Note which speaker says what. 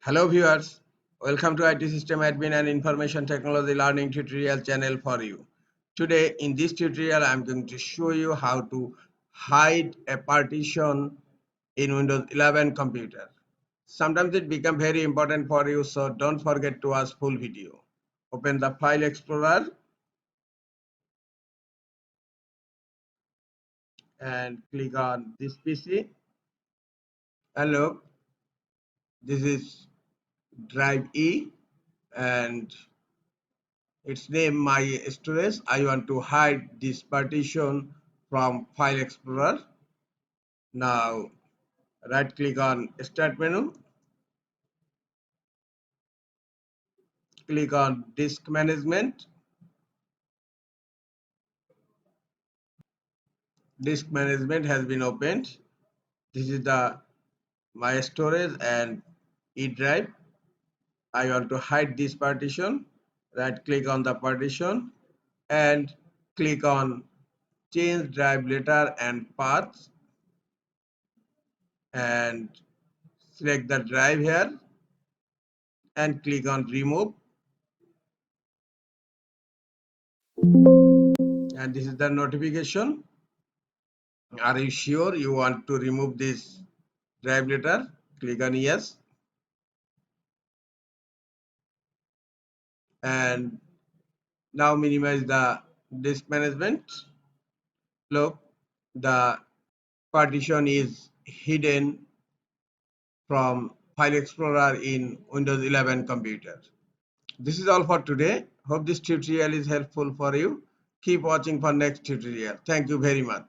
Speaker 1: Hello viewers, welcome to IT System Admin and Information Technology Learning tutorial channel for you. Today in this tutorial I am going to show you how to hide a partition in Windows 11 computer. Sometimes it becomes very important for you, so don't forget to watch full video. Open the File Explorer and click on this PC and look, this is drive E and its name my storage. I want to hide this partition from File Explorer. Now right click on Start menu, click on Disk Management. Disk Management has been opened. This is the my storage and E drive. I want to hide this partition. Right click on the partition and click on Change Drive Letter and Path and select the drive here and click on Remove. And this is the notification. Are you sure you want to remove this drive letter? Click on yes and now minimize the disk management. Look, the partition is hidden from File Explorer in Windows 11 computer. This is all for today. Hope this tutorial is helpful for you. Keep watching for next tutorial. Thank you very much.